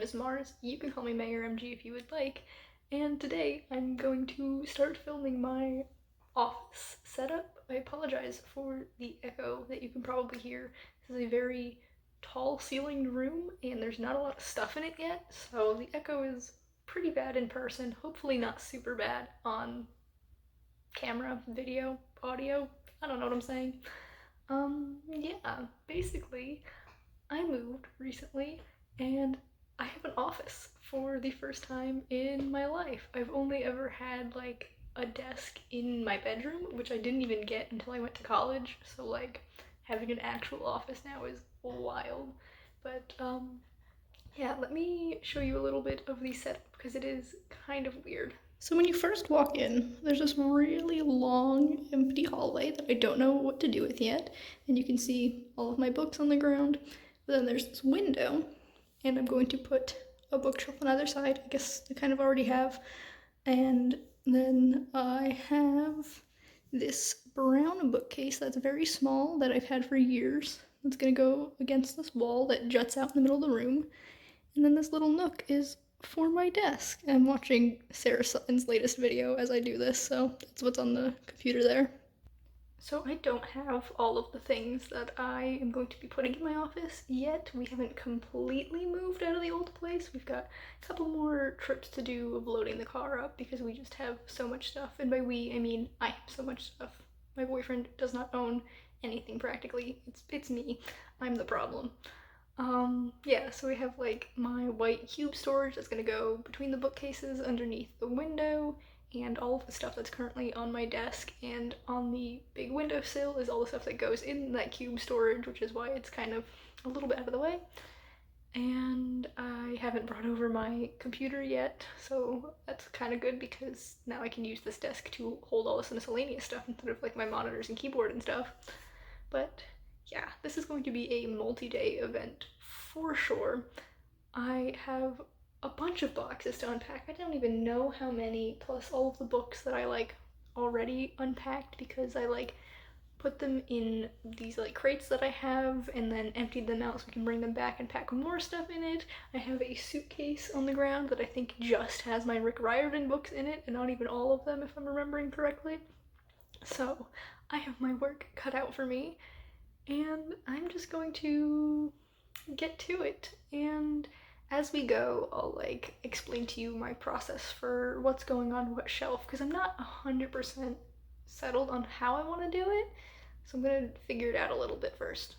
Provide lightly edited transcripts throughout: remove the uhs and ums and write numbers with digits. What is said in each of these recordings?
is Mars. You can call me Mayor MG if you would like. And today I'm going to start filming my office setup. I apologize for the echo that you can probably hear. This is a very tall ceilinged room and there's not a lot of stuff in it yet, so the echo is pretty bad in person. Hopefully not super bad on camera, video, audio. I don't know what I'm saying. Yeah, basically I moved recently and I have an office for the first time in my life. I've only ever had like a desk in my bedroom, which I didn't even get until I went to college. So like having an actual office now is wild. But yeah, let me show you a little bit of the setup because it is kind of weird. So when you first walk in, there's this really long empty hallway that I don't know what to do with yet. And you can see all of my books on the ground. But then there's this window, and I'm going to put a bookshelf on either side. I guess I kind of already have. And then I have this brown bookcase that's very small that I've had for years. It's gonna go against this wall that juts out in the middle of the room. And then this little nook is for my desk. I'm watching Sarah Sutton's latest video as I do this, so that's what's on the computer there. So I don't have all of the things that I am going to be putting in my office yet. We haven't completely moved out of the old place. We've got a couple more trips to do of loading the car up because we just have so much stuff. And by we, I mean I have so much stuff. My boyfriend does not own anything practically. It's me. I'm the problem. Yeah, so we have like my white cube storage that's gonna go between the bookcases underneath the window, and all of the stuff that's currently on my desk, and on the big windowsill is all the stuff that goes in that cube storage, which is why it's kind of a little bit out of the way. And I haven't brought over my computer yet, so that's kind of good because now I can use this desk to hold all this miscellaneous stuff instead of like my monitors and keyboard and stuff. But yeah, this is going to be a multi-day event for sure. I have a bunch of boxes to unpack. I don't even know how many, plus all of the books that I like already unpacked because I like put them in these like crates that I have and then emptied them out so we can bring them back and pack more stuff in it. I have a suitcase on the ground that I think just has my Rick Riordan books in it, and not even all of them if I'm remembering correctly. So I have my work cut out for me, and I'm just going to get to it. And as we go, I'll like explain to you my process for what's going on what shelf because I'm not 100% settled on how I want to do it. So I'm gonna figure it out a little bit first.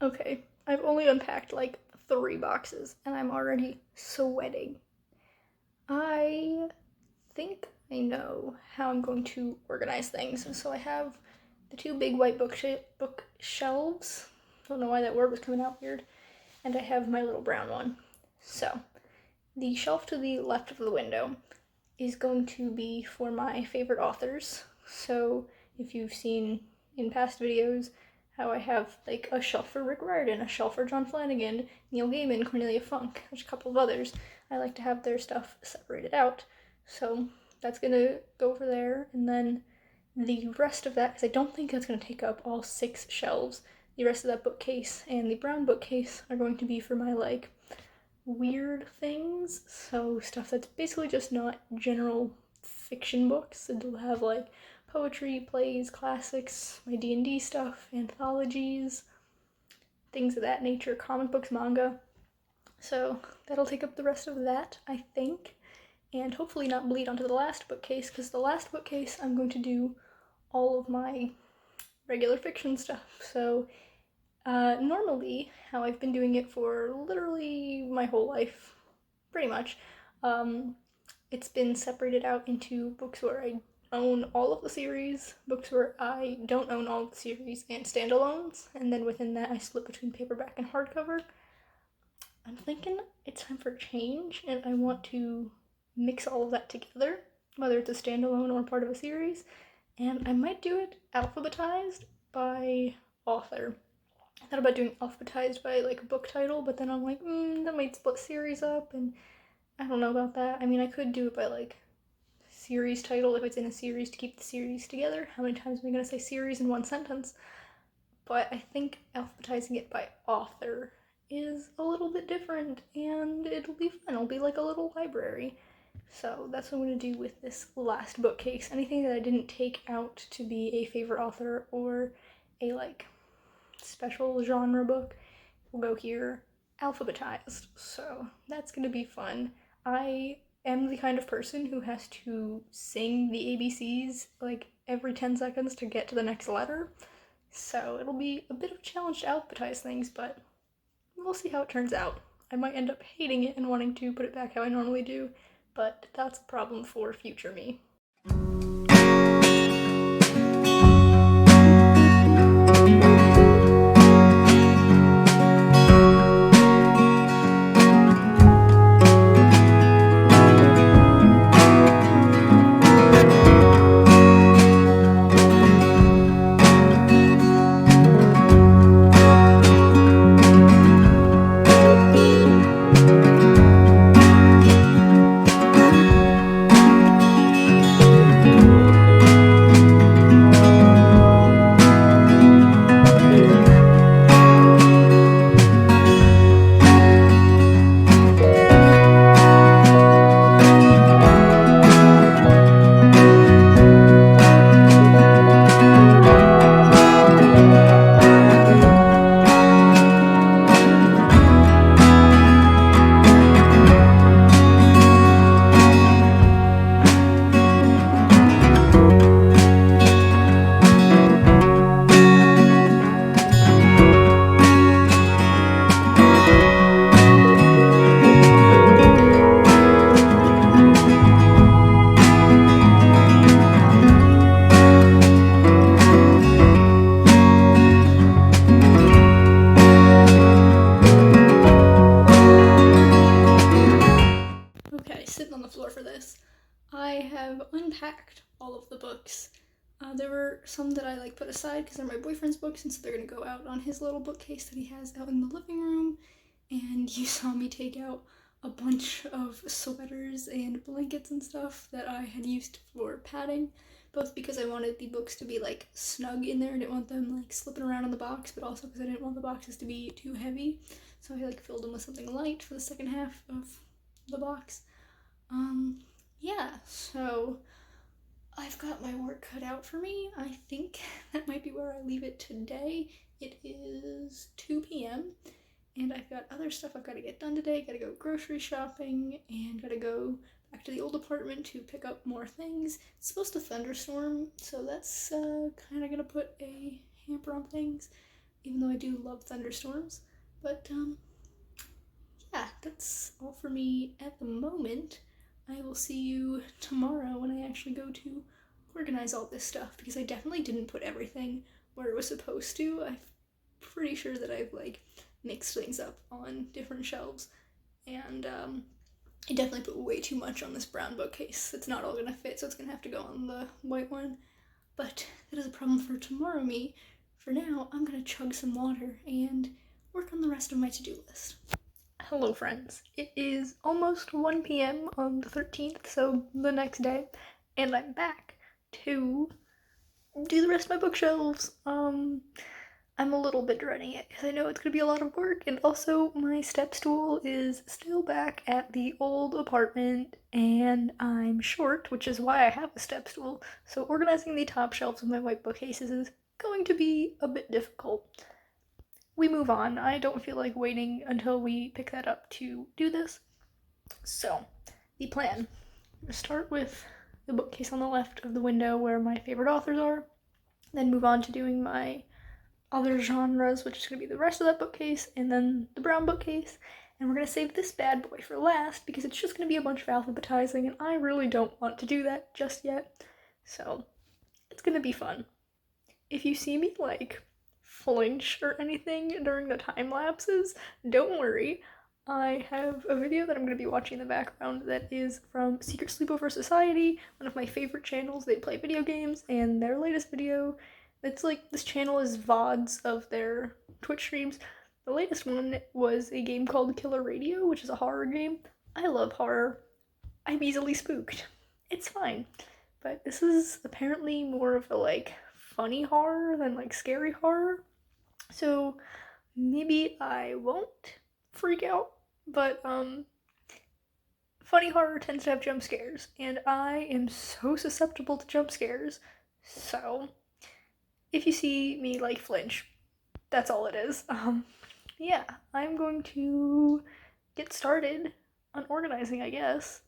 Okay, I've only unpacked like 3 boxes and I'm already sweating. I think I know how I'm going to organize things. So I have the 2 big white bookshelves. Don't know why that word was coming out weird. And I have my little brown one. So the shelf to the left of the window, is going to be for my favorite authors. So if you've seen in past videos how I have like a shelf for Rick Riordan, a shelf for John Flanagan, Neil Gaiman, Cornelia Funk, there's a couple of others. I like to have their stuff separated out. So that's gonna go over there, and then the rest of that, because I don't think that's gonna take up all 6 shelves, the rest of that bookcase and the brown bookcase are going to be for my like weird things, so stuff that's basically just not general fiction books. It'll have like poetry, plays, classics, my D&D stuff, anthologies, things of that nature, comic books, manga. So that'll take up the rest of that, I think, and hopefully not bleed onto the last bookcase, because the last bookcase I'm going to do all of my regular fiction stuff. So normally, how I've been doing it for literally my whole life, pretty much, it's been separated out into books where I own all of the series, books where I don't own all of the series, and standalones, and then within that I split between paperback and hardcover. I'm thinking it's time for change, and I want to mix all of that together, whether it's a standalone or part of a series, and I might do it alphabetized by author. I thought about doing alphabetized by like book title, but then I'm like, that might split series up, and I don't know about that. I mean, I could do it by like series title if it's in a series to keep the series together. How many times am I going to say series in one sentence? But I think alphabetizing it by author is a little bit different, and it'll be fun. It'll be like a little library. So that's what I'm going to do with this last bookcase. Anything that I didn't take out to be a favorite author or a like special genre book will go here alphabetized. So that's going to be fun. I am the kind of person who has to sing the ABCs like every 10 seconds to get to the next letter. So it'll be a bit of a challenge to alphabetize things, but we'll see how it turns out. I might end up hating it and wanting to put it back how I normally do, but that's a problem for future me. For this. I have unpacked all of the books. There were some that I like put aside because they're my boyfriend's books, and so they're gonna go out on his little bookcase that he has out in the living room. And you saw me take out a bunch of sweaters and blankets and stuff that I had used for padding, both because I wanted the books to be like snug in there. I didn't want them like slipping around in the box, but also because I didn't want the boxes to be too heavy. So I like filled them with something light for the second half of the box. Yeah, so I've got my work cut out for me. I think that might be where I leave it today. It is 2 p.m. and I've got other stuff I've got to get done today. Gotta go grocery shopping and gotta go back to the old apartment to pick up more things. It's supposed to thunderstorm, so that's kind of gonna put a hamper on things, even though I do love thunderstorms. But yeah, that's all for me at the moment. I will see you tomorrow when I actually go to organize all this stuff, because I definitely didn't put everything where it was supposed to. I'm pretty sure that I've like mixed things up on different shelves, and I definitely put way too much on this brown bookcase. It's not all gonna fit, so it's gonna have to go on the white one. But that is a problem for tomorrow me. For now, I'm gonna chug some water and work on the rest of my to-do list. Hello friends, it is almost 1 p.m. on the 13th, so the next day, and I'm back to do the rest of my bookshelves. I'm a little bit dreading it because I know it's gonna be a lot of work, and also my step stool is still back at the old apartment and I'm short, which is why I have a step stool, so organizing the top shelves of my white bookcases is going to be a bit difficult. We move on. I don't feel like waiting until we pick that up to do this. So, the plan. I'm gonna start with the bookcase on the left of the window where my favorite authors are, then move on to doing my other genres, which is going to be the rest of that bookcase, and then the brown bookcase. And we're going to save this bad boy for last because it's just going to be a bunch of alphabetizing, and I really don't want to do that just yet. So, it's going to be fun. If you see me, like, flinch or anything during the time lapses, don't worry. I have a video that I'm going to be watching in the background that is from Secret Sleepover Society, one of my favorite channels. They play video games, and their latest video, it's like, this channel is VODs of their Twitch streams. The latest one was a game called Killer Radio, which is a horror game. I love horror. I'm easily spooked. It's fine. But this is apparently more of a, like, funny horror than, like, scary horror. So maybe I won't freak out, but funny horror tends to have jump scares, and I am so susceptible to jump scares. So if you see me, like, flinch, that's all it is. Yeah, I'm going to get started on organizing, I guess.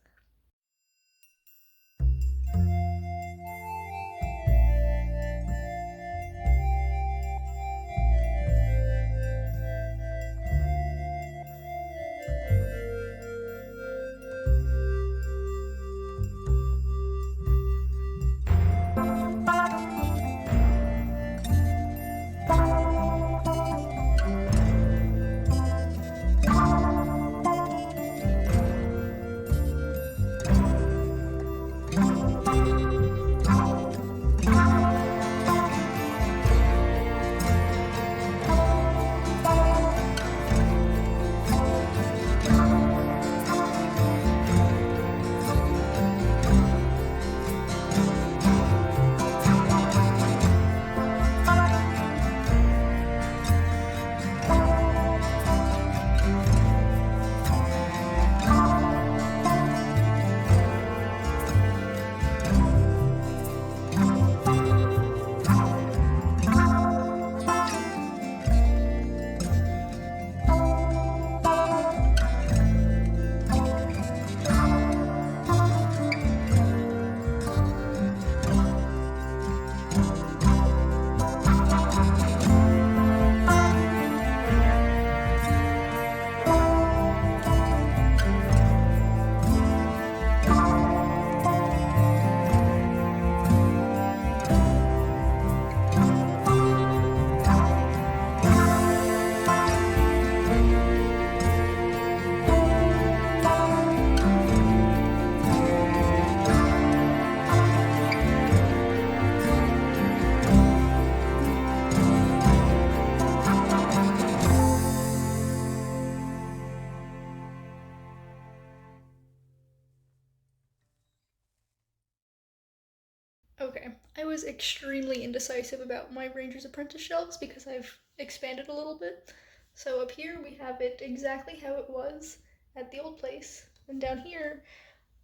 Okay, I was extremely indecisive about my Ranger's Apprentice shelves because I've expanded a little bit. So up here we have it exactly how it was at the old place. And down here,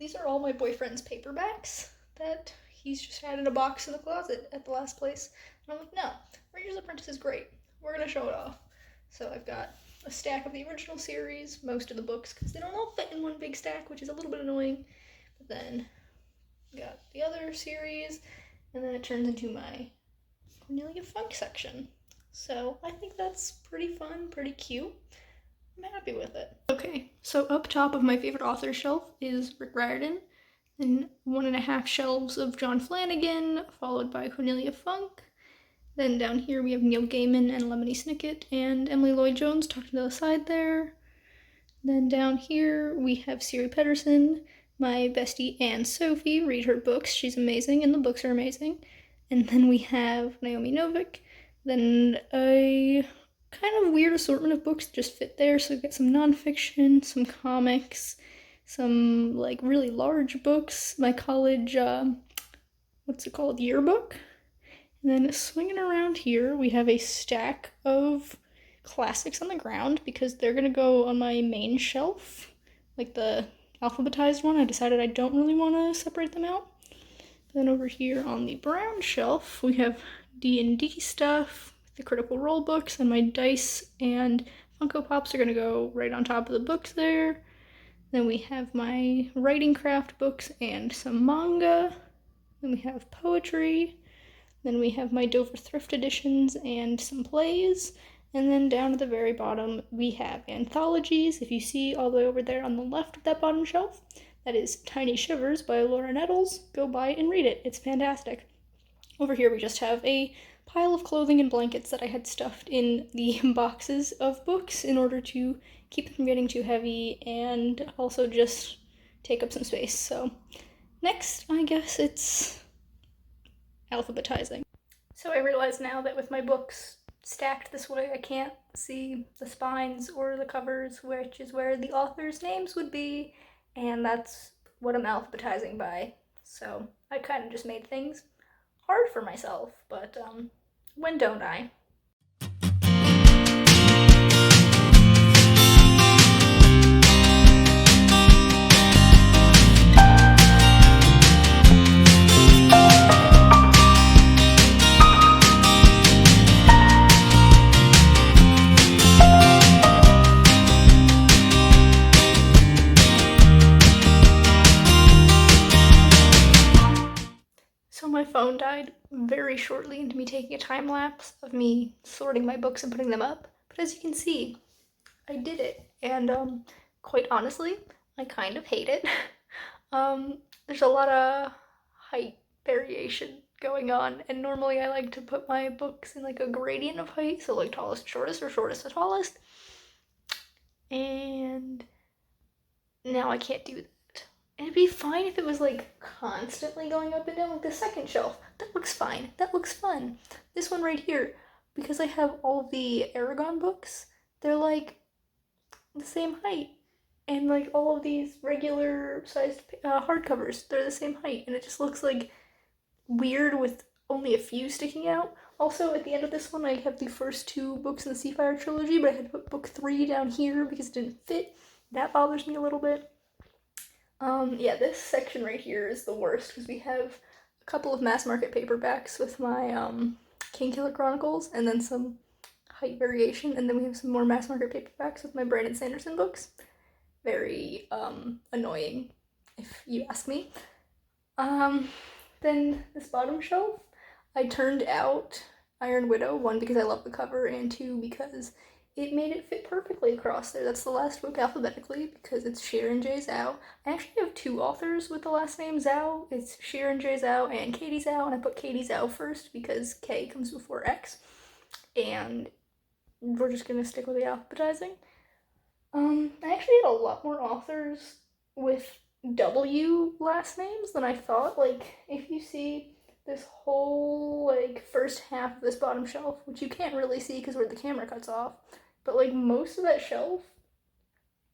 these are all my boyfriend's paperbacks that he's just had in a box in the closet at the last place. And I'm like, no, Ranger's Apprentice is great. We're gonna show it off. So I've got a stack of the original series, most of the books, because they don't all fit in one big stack, which is a little bit annoying. But then got the other series, and then it turns into my Cornelia Funk section. So I think that's pretty fun, pretty cute. I'm happy with it. Okay, so up top of my favorite author shelf is Rick Riordan, then 1.5 shelves of John Flanagan, followed by Cornelia Funk. Then down here we have Neil Gaiman and Lemony Snicket and Emily Lloyd-Jones tucked into the side there. Then down here we have Siri Pedersen, my bestie Anne Sophie. Read her books, she's amazing, and the books are amazing. And then we have Naomi Novik. Then a kind of weird assortment of books that just fit there. So we've got some nonfiction, some comics, some like really large books, my college, what's it called, yearbook. And then swinging around here, we have a stack of classics on the ground because they're gonna go on my main shelf, like the alphabetized one. I decided I don't really want to separate them out. Then over here on the brown shelf, we have D&D stuff, the Critical Role books, and my dice and Funko Pops are gonna go right on top of the books there. Then we have my writing craft books and some manga. Then we have poetry. Then we have my Dover Thrift editions and some plays. And then down at the very bottom, we have anthologies. If you see all the way over there on the left of that bottom shelf, that is Tiny Shivers by Laura Nettles. Go buy and read it. It's fantastic. Over here, we just have a pile of clothing and blankets that I had stuffed in the boxes of books in order to keep them from getting too heavy and also just take up some space. So next, I guess it's alphabetizing. So I realize now that with my books stacked this way, I can't see the spines or the covers, which is where the authors' names would be, and that's what I'm alphabetizing by. So I kind of just made things hard for myself, but when don't I? So my phone died very shortly into me taking a time lapse of me sorting my books and putting them up, but as you can see, I did it, and quite honestly, I kind of hate it. There's a lot of height variation going on, and normally I like to put my books in like a gradient of height, so like tallest to shortest or shortest to tallest, and now I can't do that. And it'd be fine if it was like constantly going up and down, like the second shelf. That looks fine. That looks fun. This one right here, because I have all of the Aragon books, they're like the same height. And like all of these regular sized hardcovers, they're the same height. And it just looks like weird with only a few sticking out. Also, at the end of this one, I have the first two books in the Seafire trilogy, but I had to put book 3 down here because it didn't fit. That bothers me a little bit. Yeah, this section right here is the worst because we have a couple of mass market paperbacks with my Kingkiller Chronicles and then some height variation, and then we have some more mass market paperbacks with my Brandon Sanderson books. Very annoying, if you ask me. Then this bottom shelf, I turned out Iron Widow, 1 because I love the cover, and 2 because it made it fit perfectly across there. That's the last book alphabetically because it's Sharon J. Zhao. I actually have 2 authors with the last name Zhao. It's Sharon J. Zhao and Katie Zhao, and I put Katie Zhao first because K comes before X. And we're just gonna stick with the alphabetizing. I actually had a lot more authors with W last names than I thought. Like, if you see this whole, like, first half of this bottom shelf, which you can't really see because where the camera cuts off, but, like, most of that shelf,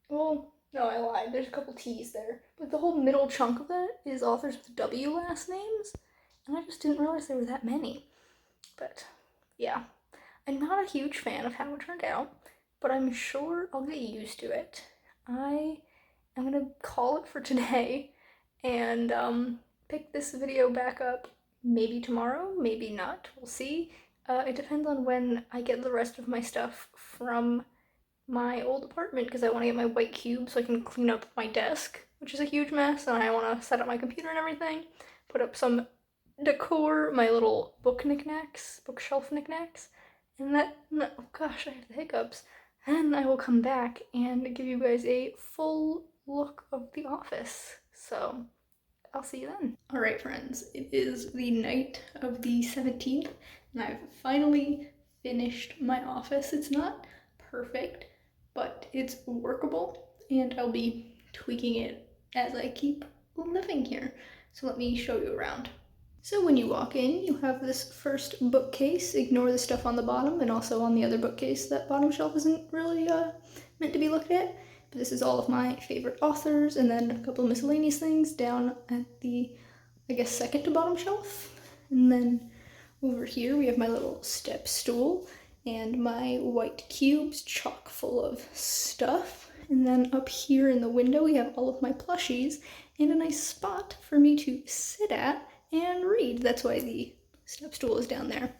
well, no, I lied, there's a couple T's there, but the whole middle chunk of that is authors with W last names, and I just didn't realize there were that many. But, yeah, I'm not a huge fan of how it turned out, but I'm sure I'll get used to it. I'm gonna call it for today, and, pick this video back up maybe tomorrow, maybe not, we'll see. It depends on when I get the rest of my stuff from my old apartment because I want to get my white cube so I can clean up my desk, which is a huge mess, and I want to set up my computer and everything, put up some decor, my little book knickknacks, bookshelf knickknacks, and oh gosh, I have the hiccups. Then I will come back and give you guys a full look of the office. So I'll see you then. Alright friends, it is the night of the 17th and I've finally finished my office. It's not perfect, but it's workable and I'll be tweaking it as I keep living here. So let me show you around. So when you walk in, you have this first bookcase. Ignore the stuff on the bottom, and also on the other bookcase, that bottom shelf isn't really meant to be looked at. But this is all of my favorite authors, and then a couple of miscellaneous things down at the, I guess, second to bottom shelf. And then over here we have my little step stool and my white cubes chock full of stuff. And then up here in the window we have all of my plushies and a nice spot for me to sit at and read. That's why the step stool is down there.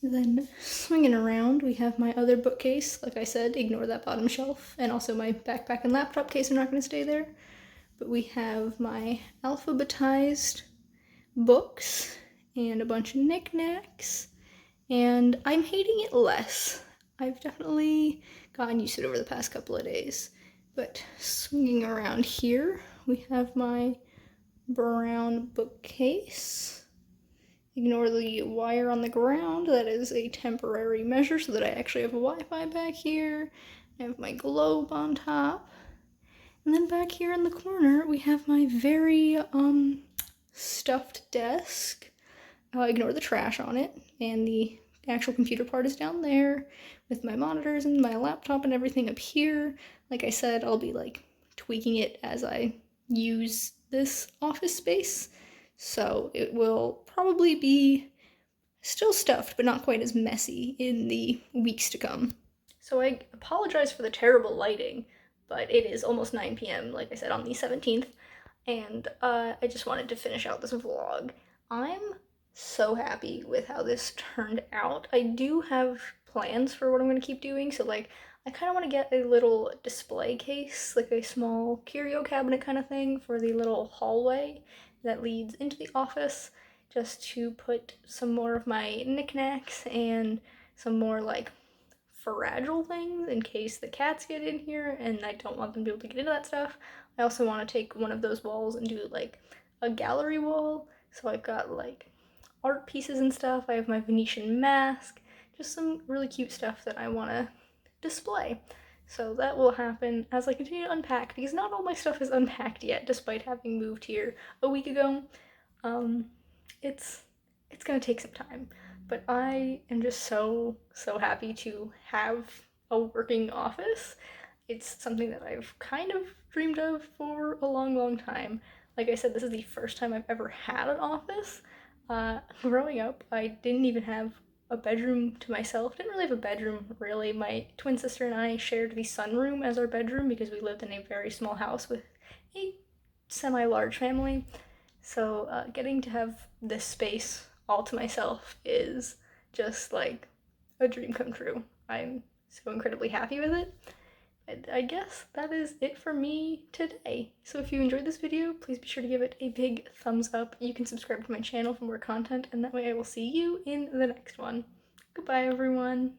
And then swinging around, we have my other bookcase. Like I said, ignore that bottom shelf. And also my backpack and laptop case are not going to stay there. But we have my alphabetized books and a bunch of knickknacks. And I'm hating it less. I've definitely gotten used to it over the past couple of days. But swinging around here, we have my brown bookcase. Ignore the wire on the ground. That is a temporary measure so that I actually have Wi-Fi back here. I have my globe on top. And then back here in the corner, we have my very stuffed desk. Ignore the trash on it, and the actual computer part is down there with my monitors and my laptop and everything up here. Like I said, I'll be like tweaking it as I use this office space, so it will probably be still stuffed but not quite as messy in the weeks to come. So I apologize for the terrible lighting, but it is almost 9 p.m. like I said on the 17th, and I just wanted to finish out this vlog. I'm so happy with how this turned out. I do have plans for what I'm going to keep doing, so like I kind of want to get a little display case, like a small curio cabinet kind of thing for the little hallway that leads into the office, just to put some more of my knickknacks and some more like fragile things in case the cats get in here and I don't want them to be able to get into that stuff. I also want to take one of those walls and do like a gallery wall, so I've got like art pieces and stuff. I have my Venetian mask, just some really cute stuff that I want to display. So that will happen as I continue to unpack, because not all my stuff is unpacked yet, despite having moved here a week ago. It's gonna take some time, but I am just so happy to have a working office. It's something that I've kind of dreamed of for a long time. Like I said, this is the first time I've ever had an office. Growing up, I didn't even have a bedroom to myself. Didn't really have a bedroom, really. My twin sister and I shared the sunroom as our bedroom because we lived in a very small house with a semi-large family. So getting to have this space all to myself is just like a dream come true. I'm so incredibly happy with it. I guess that is it for me today. So if you enjoyed this video, please be sure to give it a big thumbs up. You can subscribe to my channel for more content, and that way I will see you in the next one. Goodbye, everyone.